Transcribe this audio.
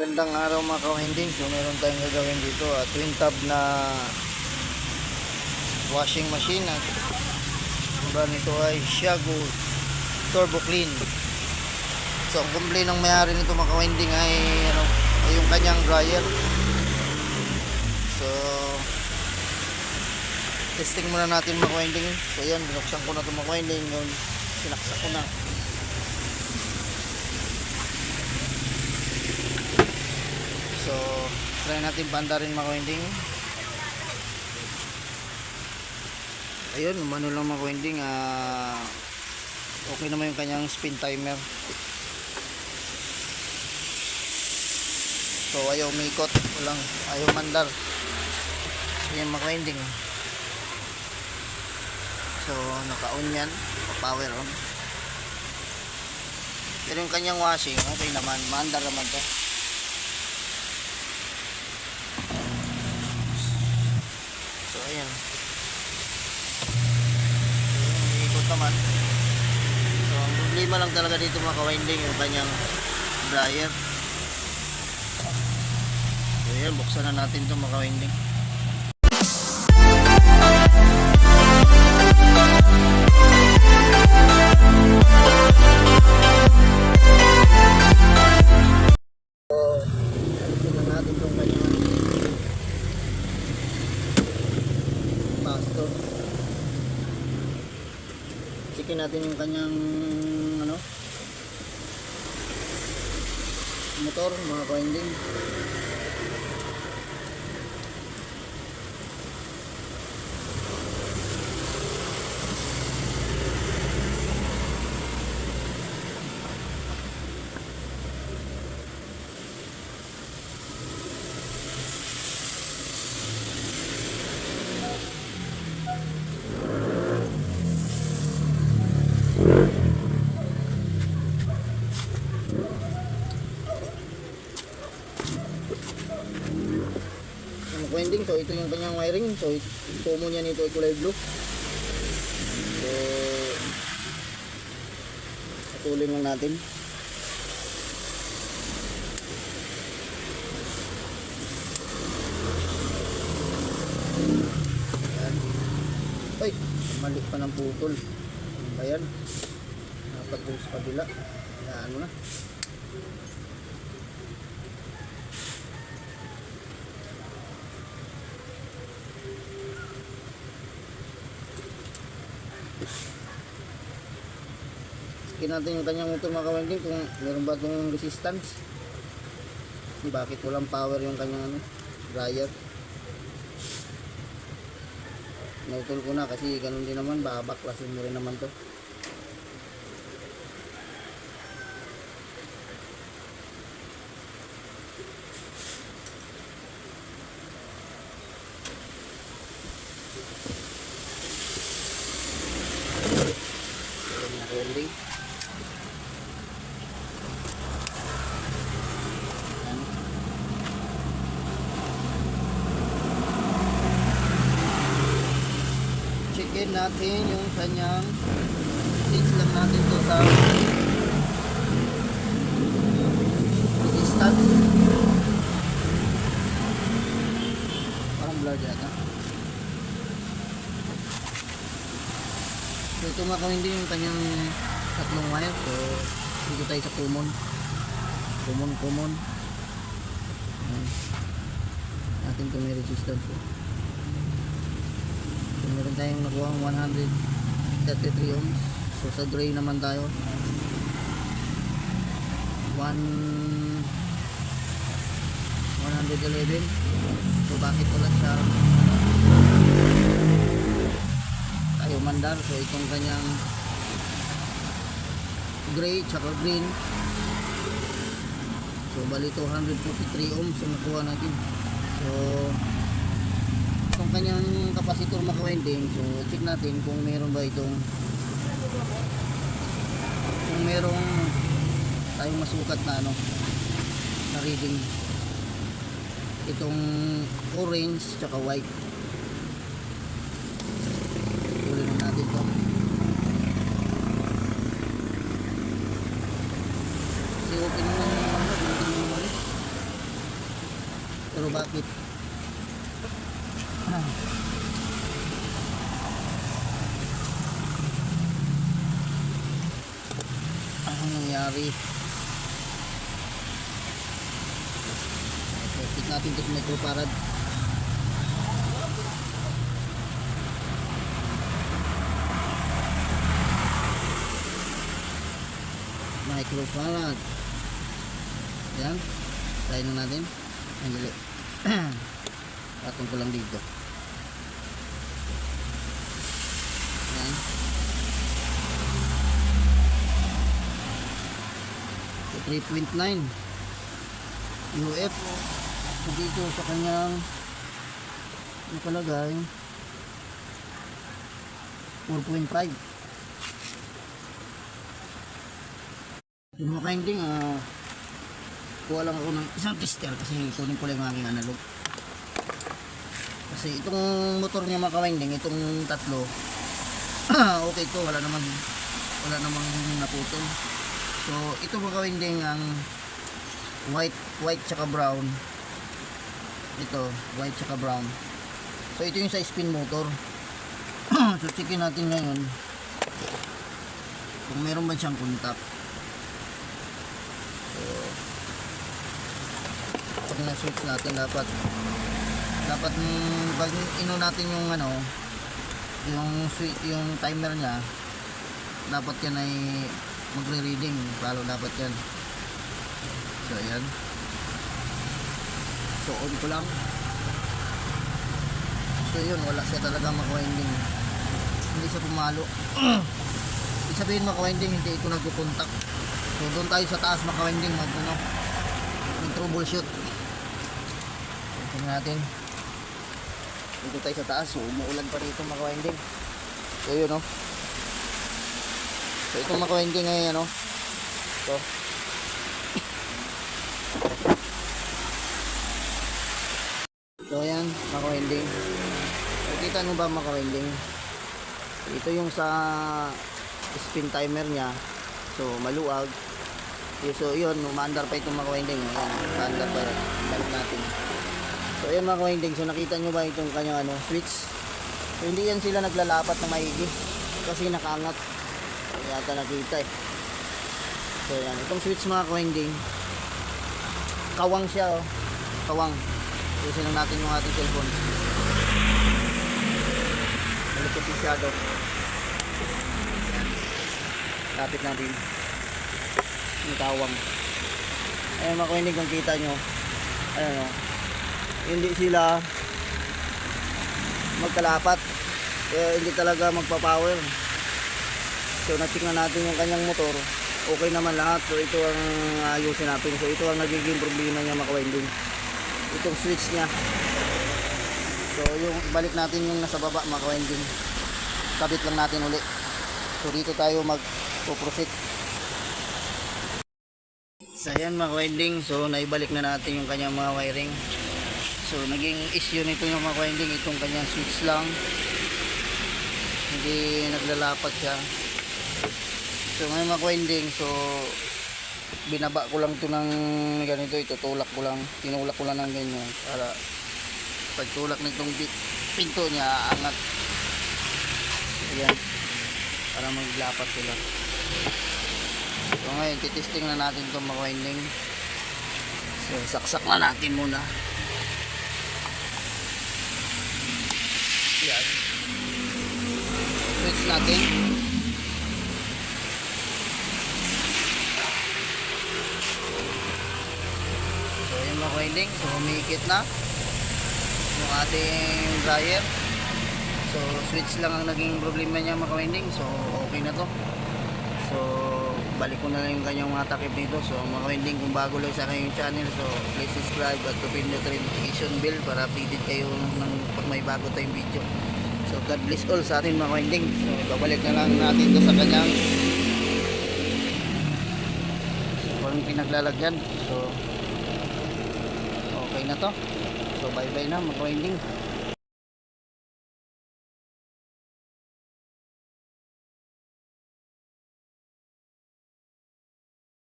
Magandang araw mga ka-winding. So meron tayong gagawin dito twin tub na washing machine. Ang brand nito ay Xiaogu Turbo Clean. So ang complaint ng may-ari nito mga ka-winding ay yung kanyang dryer. So testing muna natin mga ka-winding. So yan, binuksan ko na ito mga ka-winding. Yun, sinaksak ko na. So try natin pandarin mga ka-winding. Ayun, umano lang mga ka-winding. Okay naman yung kanyang spin timer. So ayaw umikot, ayaw mandar. So yan mga ka-winding. So naka-on yan, power on. Pero yung kanyang washing okay naman, mandar naman to. So ayan, ikot naman. So ang problema lang talaga dito mga ka-winding yung kanyang dryer. So ayan, buksan na natin ito mga ka-winding. Checkin natin yung kanyang motor mga ka-winding. Winding, so ito yung kanyang wiring. So common yan, ito ay kulay blue. So patuloy lang natin. Ayan. Ay, mali pa ng putol. Ayan, dapat doon sa kabila. Ayan mo na. Checkin natin yung kanyang motor mga ka-winding kung meron ba itong resistance. Bakit walang power yung kanyang dryer. Nautol ko na kasi ganun din naman, babaklasin mo rin naman to. Rolling. Checkin natin yung kanyang change lang natin to sa resistance. Parang blurred yata. So ito mga ka-winding yung kanyang tatlong wire. So dito tayo sa common. Natin ito may resistance. So meron tayong nakuha 133 ohms. So sa gray naman tayo 111. So bakit wala siya tayo mandar? So itong kanyang gray tsaka green, so bali 243 ohms ang nakuha natin. So itong kanyang capacitor mga ka-winding, so check natin kung meron ba itong, kung merong tayong masukat na na reading, itong orange tsaka white. Tuloy lang natin to. Kasi open naman yung Pero bakit? Ano nangyari? Check natin ito sa microfarad. Microfarad. Yan. Try na natin. Ang gali. Patong ko lang dito. Yan. So, 3.9 UF. So, dito sa kanyang nakalagay 4.5. Yung mga ending, kuha lang ako ng isang tester kasi kunin ko lang yung aking analog. Kasi itong motor niya mga ka-winding, itong tatlo, okay to, wala namang naputol. So ito mga ka-winding, ang white tsaka brown. Ito, white tsaka brown. So ito yung sa spin motor. So checkin natin ngayon kung meron ba siyang contact. So pag na-switch natin, dapat pag ino natin yung yung timer niya, dapat yan ay magre-reading, palo dapat yan. So ayan, so on ko lang. So yun, wala siya talaga maka-winding, hindi siya pumalo. Ibig sabihin maka-winding, hindi ito nagkukontak. So doon tayo sa taas maka-winding, mag-troubleshoot. Tingnan natin. Dito tayo sa taas, so umuulan pa rito maka-winding. So yun, no. So itong maka-winding ay ito. So ayan, maka-winding. So kita nyo ba maka-winding? Ito yung sa spin timer niya. So maluwag. So yun, umaandar pa itong maka-winding. Ayan, umaandar pa rin. Balik natin. So ayan mga ka-winding, so nakita nyo ba itong kanyang switch? So hindi yan sila naglalapat na maigi kasi nakaangat. Yata nakita eh. So ayan, itong switch mga ka-winding, kawang siya, oh. Kawang. Ayusin lang natin yung ating cellphone. Malikot masyado. Lapit natin yung kawang. Ayan mga ka-winding, kung kita nyo, ayan, hindi sila magkalapat, hindi talaga magpa-power. So na-check na natin yung kanyang motor, okay naman lahat. So ito ang ayusin natin. So ito ang nagiging problema niya mga ka-winding, itong switch niya. So yung balik natin yung nasa baba mga ka-winding, kabit lang natin uli. So dito tayo mag-proceed. So ayan mga ka-winding, so naibalik na natin yung kanyang mga wiring. So naging issue nito yung mga ka-winding, itong kanyang switch lang, hindi naglalapat siya. So ngayon mga ka-winding, so binaba ko lang ito ng ganito, itutulak ko lang, tinulak ko lang ng ganyan para pagtulak nitong pinto niya aangat. Ayan, para maglapat sila. So ngayon titesting na natin itong mga ka-winding. So saksak na natin muna. Yan, switch natin. So yung mga ka-winding, so humihigit na yung ating dryer. So switch lang ang naging problema niya mga ka-winding. So okay na to. So balik ko na lang yung kanyang mga takip dito. So mga ka-winding, kung bago lang sa aking channel, so please subscribe at pindot notification bell para updated kayo ng pag may bago tayong video. So God bless all sa ating mga ka-winding. So babalik na lang natin to sa kanyang walang pinaglalagyan. So okay na to. So bye bye na mga ka-winding.